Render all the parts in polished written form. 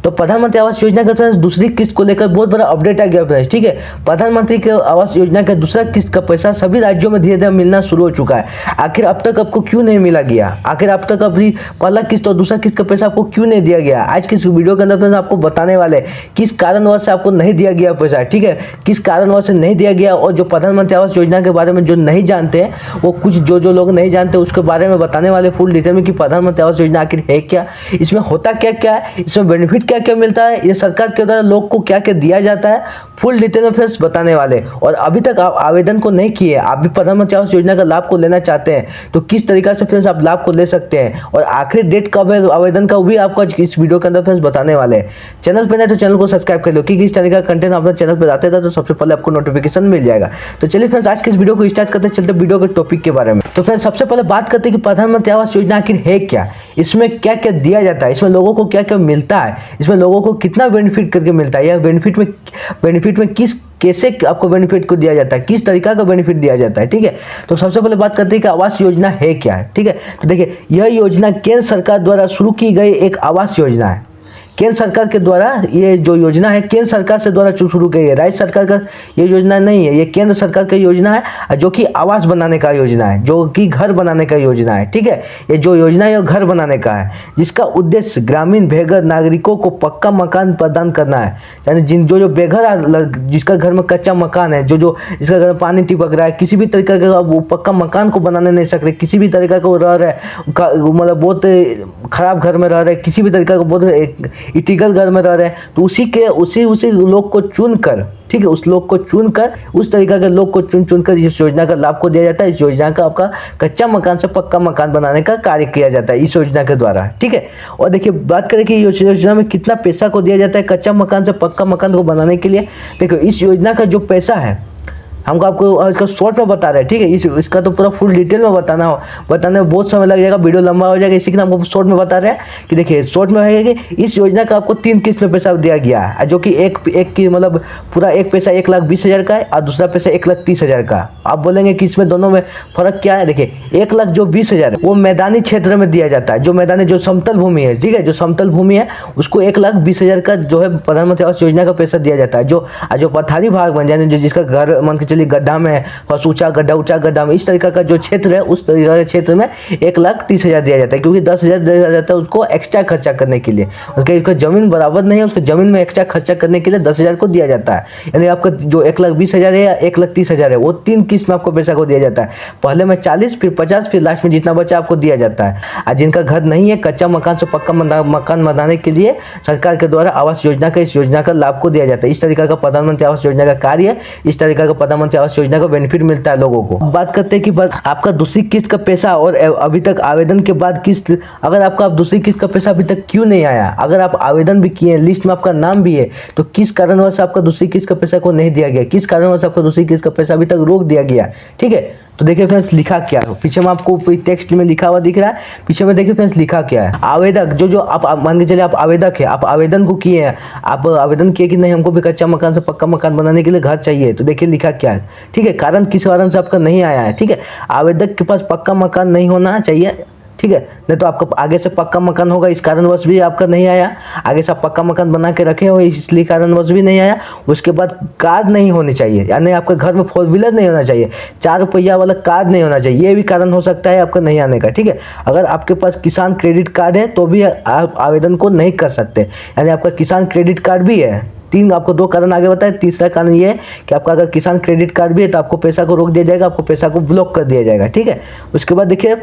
तो प्रधानमंत्री आवास योजना के तहत दूसरी किस्त को लेकर बहुत बड़ा अपडेट आ गया फ्रेंड्स। ठीक है, प्रधानमंत्री के आवास योजना का दूसरा किस्त का पैसा सभी राज्यों में धीरे धीरे मिलना शुरू हो चुका है। आखिर अब तक आपको क्यों नहीं मिला गया? आखिर अब तक अपनी पहला किस्त और दूसरा किस्त का पैसा आपको क्यों नहीं दिया गया? आज की इस वीडियो के अंदर फ्रेंड्स आपको बताने वाले किस कारणवश से आपको नहीं दिया गया पैसा। ठीक है, किस कारणवश से नहीं दिया गया, और जो प्रधानमंत्री आवास योजना के बारे में जो नहीं जानते हैं, वो कुछ जो लोग नहीं जानते उसके बारे में बताने वाले फुल डिटेल में कि प्रधानमंत्री आवास योजना आखिर है क्या, इसमें होता क्या क्या है, इसमें बेनिफिट क्या क्या मिलता है, ये सरकार के द्वारा लोग को क्या क्या दिया जाता है, फुल डिटेल में फ्रेंड्स बताने वाले। और अभी तक आप आवेदन को नहीं किए, आप भी प्रधानमंत्री आवास योजना का लाभ को लेना चाहते हैं तो किस तरीका से फ्रेंड्स आप लाभ को ले सकते हैं, और आखिरी डेट कब है आवेदन का, वो भी आपको आज इस वीडियो के अंदर फ्रेंड्स बताने वाले हैं। चैनल पे नहीं तो चैनल को सब्सक्राइब कर लो, क्योंकि इस तरीके का कंटेंट अपने चैनल पर आते था तो सबसे पहले आपको नोटिफिकेशन मिल जाएगा। तो चलिए फ्रेंड्स आज के इस वीडियो को स्टार्ट करते चलते वीडियो के टॉपिक के बारे में। तो फ्रेंड्स सबसे पहले बात करते हैं कि प्रधानमंत्री आवास योजना आखिर है क्या, इसमें क्या क्या दिया जाता है, इसमें लोगों को क्या क्या मिलता है, इसमें लोगों को कितना बेनिफिट करके मिलता है, या बेनिफिट में किस कैसे आपको बेनिफिट को दिया जाता है, किस तरीका का बेनिफिट दिया जाता है। ठीक है, तो सबसे पहले बात करते हैं कि आवास योजना है क्या है। ठीक है, तो देखिए यह योजना केंद्र सरकार द्वारा शुरू की गई एक आवास योजना है। केंद्र सरकार के द्वारा ये जो योजना है केंद्र सरकार से द्वारा शुरू की है, राज्य सरकार का ये योजना नहीं है, ये केंद्र सरकार का योजना है जो कि आवास बनाने का योजना है, जो कि घर बनाने का योजना है। ठीक है, ये जो योजना है घर बनाने का है, जिसका उद्देश्य ग्रामीण बेघर नागरिकों को पक्का मकान प्रदान करना है। यानी जो बेघर जिसका घर में कच्चा मकान है, जिसका घर में पानी टिपक रहा है, किसी भी तरीके का वो पक्का मकान को बनाने नहीं सक रहे, किसी भी तरीके का वो रह रहे मतलब बहुत खराब घर में रह रहे, किसी भी तरीके का बहुत इटिकल घर में रह रहे हैं, तो उसी लोग को चुनकर, ठीक है, उस लोग को चुनकर, उस तरीका के लोग को चुनकर इस योजना का लाभ को दिया जाता है। इस योजना का आपका कच्चा मकान से पक्का मकान बनाने का कार्य किया जाता है इस योजना के द्वारा। ठीक है, और देखिए बात करें कि इस योजना में कितना पैसा को दिया जाता है कच्चा मकान से पक्का मकान को बनाने के लिए। देखो इस योजना का जो पैसा है हमको आपको इसका शॉर्ट में बता रहे हैं। ठीक है, इसका तो पूरा फुल डिटेल में बताने में बहुत समय लग जाएगा, वीडियो लंबा हो जाएगा, इसी के हमको शॉर्ट में बता रहे हैं कि देखिए शॉर्ट में है कि इस योजना का आपको 3 किस्त में पैसा दिया गया है, जो कि एक की मतलब पूरा एक पैसा 1,20,000 का है और दूसरा पैसा 1,30,000 का। आप बोलेंगे कि इसमें दोनों में फर्क क्या है? देखिए 1,20,000 वो मैदानी क्षेत्र में दिया जाता है, जो समतल भूमि है। ठीक है, जो समतल भूमि है उसको 1,20,000 का जो है प्रधानमंत्री आवास योजना का पैसा दिया जाता है। जो पठारी भाग बन जाए, जिसका घर मान के चलिए गड्ढा में, थोड़ा ऊंचा गड्ढा में, इस तरीका का जो क्षेत्र है उस तरीका के क्षेत्र में 1,30,000 दिया जाता है, क्योंकि 10,000 दिया जाता है उसको एक्स्ट्रा खर्चा करने के लिए। उसका जमीन बराबर नहीं है, उसके जमीन में एक्स्ट्रा खर्चा करने के लिए 10,000 को दिया जाता है। यानी आपका जो 1,20,000 है या 1,30,000 है वो 3 किस्त में आपको पैसा को दिया जाता है। पहले में 40, फिर 50, फिर लास्ट में जितना बचा आपको दिया जाता है। और जिनका घर नहीं है, कच्चा मकान से पक्का मकान बनाने के लिए सरकार के द्वारा आवास योजना का इस योजना का लाभ को दिया जाता है। इस तरीका का प्रधानमंत्री आवास योजना का कार्य है, इस तरीका का प्रधानमंत्री आवास योजना का बेनिफिट मिलता है लोगों को। बात करते हैं कि आपका दूसरी किस्त का पैसा और अभी तक आवेदन के बाद किस्त, अगर आपका दूसरी किस्त का पैसा अभी तक क्यों नहीं आया, अगर आप आवेदन भी किए, लिस्ट में आपका नाम भी है, तो किस कारणवश आपका दूसरी किस्त का पैसा को नहीं दिया गया, किस कारणवश आपका दूसरी किस्त का पैसा अभी तक रोक दिया गया। ठीक है, तो देखिए फ्रेंड्स लिखा क्या है, पीछे में आपको टेक्स्ट में लिखा हुआ दिख रहा है, पीछे में देखिए फ्रेंड्स लिखा क्या है। आवेदक जो आप मान के चलिए आप आवेदक है, आप आवेदन को किए हैं, आप आवेदन किए कि नहीं हमको भी कच्चा मकान से पक्का मकान बनाने के लिए घर चाहिए, तो देखिए लिखा क्या है। ठीक है, कारण किस कारण से आपका नहीं आया है। ठीक है, आवेदक के पास पक्का मकान नहीं होना चाहिए। ठीक है, नहीं तो आपका आगे से पक्का मकान होगा, इस कारणवश भी आपका नहीं आया। आगे से आप पक्का मकान बना के रखे हो, इसलिए कारणवश भी नहीं आया। उसके बाद कार नहीं होनी चाहिए, यानी आपके घर में 4 व्हीलर नहीं होना चाहिए, 4 पहिया वाला कार नहीं होना चाहिए, ये भी कारण हो सकता है आपका नहीं आने का। ठीक है, अगर आपके पास किसान क्रेडिट कार्ड है तो भी आप आवेदन को नहीं कर सकते, यानी आपका किसान क्रेडिट कार्ड भी है। आपको 2 कारण आगे बताए, तीसरा कारण ये है कि आपका अगर किसान क्रेडिट कार्ड भी है तो आपको पैसा को रोक दिया जाएगा, आपको पैसा को ब्लॉक कर दिया जाएगा। ठीक है, उसके बाद देखिए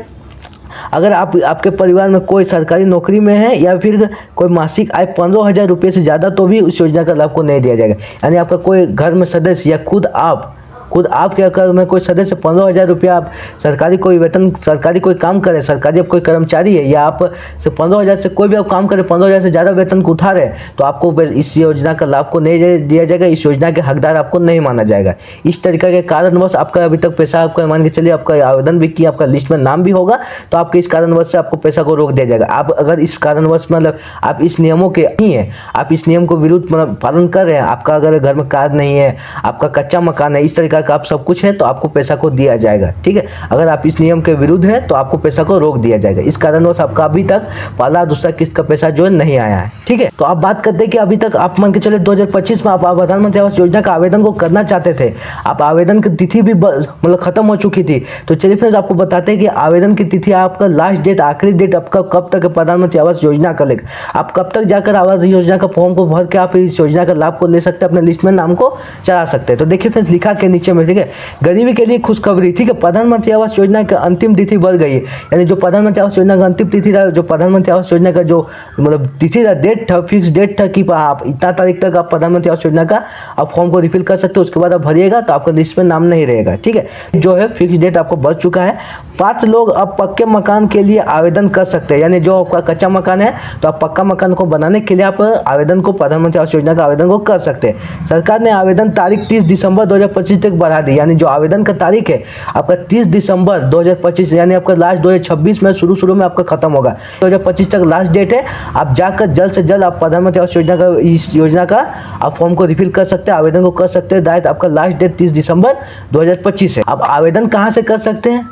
अगर आपके परिवार में कोई सरकारी नौकरी में है या फिर कोई मासिक आय 15,000 रुपये से ज़्यादा, तो भी उस योजना का लाभ को नहीं दिया जाएगा। यानी आपका कोई घर में सदस्य या खुद आपके अगर में कोई सदस्य 15,000 रुपया, आप सरकारी कोई काम करे, सरकारी आप कोई कर्मचारी है या आप से 15,000 से कोई भी आप काम करे, 15,000 से ज़्यादा वेतन को उठा रहे, तो आपको इस योजना का लाभ को नहीं दिया जाएगा, इस योजना के हकदार आपको नहीं माना जाएगा। इस तरीके के कारणवश आपका अभी तक पैसा, आपका मान के चलिए आपका आवेदन भी किया, आपका लिस्ट में नाम भी होगा, तो आपके इस कारणवश से आपको पैसा को रोक दिया जाएगा। आप अगर इस कारणवश मतलब आप इस नियमों के नहीं है, आप इस नियम को विरुद्ध मतलब पालन कर रहे हैं, आपका अगर घर में कार नहीं है, आपका कच्चा मकान है, इस तरीके तरीका का आप सब कुछ है तो आपको पैसा को दिया जाएगा, ठीक है। अगर आप इस नियम के विरुद्ध है तो आपको पैसा को रोक दिया जाएगा। इस कारणवश आपका अभी तक पहला दूसरा किस्त का पैसा जो है नहीं आया है, ठीक है। तो आप बात करते हैं कि अभी तक आप मान के चले 2025 में आप प्रधानमंत्री आवास योजना का आवेदन को करना चाहते थे, आप आवेदन की तिथि भी मतलब खत्म हो चुकी थी। तो चलिए फ्रेंड्स आपको बताते हैं कि आवेदन की तिथि आपका लास्ट डेट, आखिरी डेट आपका कब तक है प्रधानमंत्री आवास योजना का लेकर। आप कब तक जाकर आवास योजना का फॉर्म को भर के आप इस योजना का लाभ को ले सकते हैं, अपने लिस्ट में नाम को चढ़ा सकते हैं। तो देखिए फ्रेंड्स लिखा के नीचे में, ठीक है, गरीबी के लिए खुशखबरी, ठीक है। प्रधानमंत्री आवास योजना की अंतिम तिथि बढ़ गई है, यानी जो प्रधानमंत्री आवास योजना का अंतिम तिथि था, जो प्रधानमंत्री आवास योजना का जो मतलब तिथि था, डेट था, फिक्स डेट था कि आप इतना तारीख तक आप प्रधानमंत्री आवास योजना का आप फॉर्म को रिफिल कर सकते हो, उसके बाद आप भरिएगा तो आपका लिस्ट में नाम नहीं रहेगा, ठीक है। जो है फिक्स डेट आपको बढ़ चुका है। पात्र लोग अब पक्के मकान के लिए आवेदन कर सकते हैं, यानी जो आपका कच्चा मकान है तो आप पक्का मकान को बनाने के लिए आप आवेदन को प्रधानमंत्री आवास योजना का आवेदन को कर सकते हैं। सरकार ने आवेदन तारीख 30 दिसंबर 2025 तक बढ़ा दी, यानी जो आवेदन का तारीख है आपका 30 दिसंबर 2025, यानी आपका लास्ट 2026 में शुरू में आपका खत्म होगा, 2025 तक लास्ट डेट है। आप जाकर जल्द से जल्द आप प्रधानमंत्री आवास योजना का इस योजना का आप फॉर्म को रिफिल कर सकते हैं, आवेदन को कर सकते हैं। दायित्व आपका लास्ट डेट 30 दिसंबर 2025 है। आप आवेदन कहाँ से कर सकते हैं,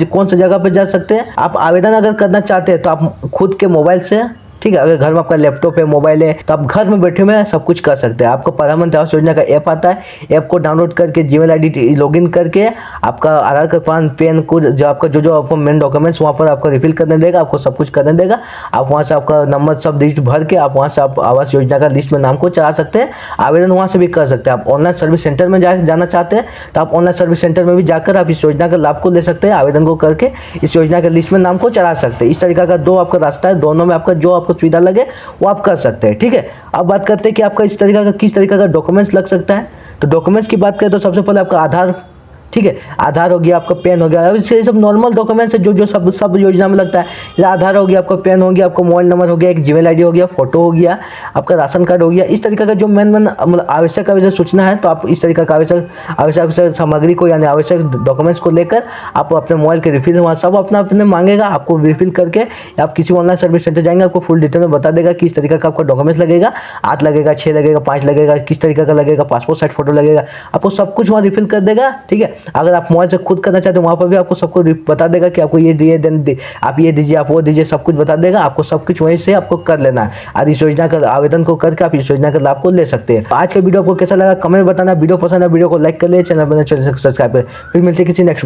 कौन सा जगह पर जा सकते हैं। आप आवेदन अगर करना चाहते हैं तो आप खुद के मोबाइल से, ठीक है, अगर घर में आपका लैपटॉप है, मोबाइल है, तो आप घर में बैठे हुए सब कुछ कर सकते हैं। आपको प्रधानमंत्री आवास योजना का ऐप आता है, ऐप को डाउनलोड करके जीमेल आईडी लॉगिन करके आपका आधार कार्ड, पैन कोड, जो आपका जो आपको मेन डॉक्यूमेंट्स वहाँ पर आपको रिफिल करने देगा, आपको सब कुछ करने देगा। आप वहाँ से आपका नंबर सब डिजिट भर के आप वहाँ से आप आवास योजना का लिस्ट में नाम को चढ़ा सकते हैं। आवेदन वहाँ से भी कर सकते हैं। आप ऑनलाइन सर्विस सेंटर में जाना चाहते हैं तो आप ऑनलाइन सर्विस सेंटर में भी जाकर आप इस योजना का लाभ को ले सकते हैं, आवेदन को करके इस योजना के लिस्ट में नाम को चढ़ा सकते हैं। इस तरीका का दो आपका रास्ता है, दोनों में आपका जो आपको सुविधा लगे वो आप कर सकते हैं, ठीक है। अब बात करते हैं कि आपका इस तरीका का किस तरीका का डॉक्यूमेंट्स लग सकता है। तो डॉक्यूमेंट्स की बात करें तो सबसे पहले आपका आधार, ठीक है, आधार हो गया, आपका पेन हो गया, इससे सब नॉर्मल डॉक्यूमेंट्स है जो सब योजना में लगता है। जैसे आधार हो गया, आपका पेन हो गया, आपका मोबाइल नंबर हो गया, एक जीमेल आईडी हो गया, फोटो हो गया, आपका राशन कार्ड हो गया। इस तरीके का जो मेन मतलब आवश्यक सूचना है, तो आप इस तरीके का आवश्यक सामग्री को यानी आवश्यक डॉक्यूमेंट्स को लेकर आप अपने मोबाइल के रिफिल वहाँ सब अपने मांगेगा, आपको रिफिल करके आप किसी ऑनलाइन सर्विस सेंटर जाएंगे, आपको फुल डिटेल में बता देगा कि इस तरीके का आपका डॉक्यूमेंट्स लगेगा, 8 लगेगा, 6 लगेगा, 5 लगेगा, किस तरीके का लगेगा, पासपोर्ट साइज फोटो लगेगा, आपको सब कुछ वहाँ रिफिल कर देगा, ठीक है। अगर आप मोबाइल से खुद करना चाहते हैं वहाँ पर भी आपको सबको बता देगा कि आपको ये दिए, आप ये दीजिए, आप वो दीजिए, सब कुछ बता देगा। आपको सब कुछ वहीं से आपको कर लेना है और इस योजना का आवेदन को करके आप इस योजना का लाभ को ले सकते हैं। आज का वीडियो आपको कैसा लगा कमेंट बताना, वीडियो पसंद है वीडियो को लाइक कर ले, चैनल पर सब्सक्राइब करें। फिर मिलते हैं किसी नेक्स्ट वीडियो।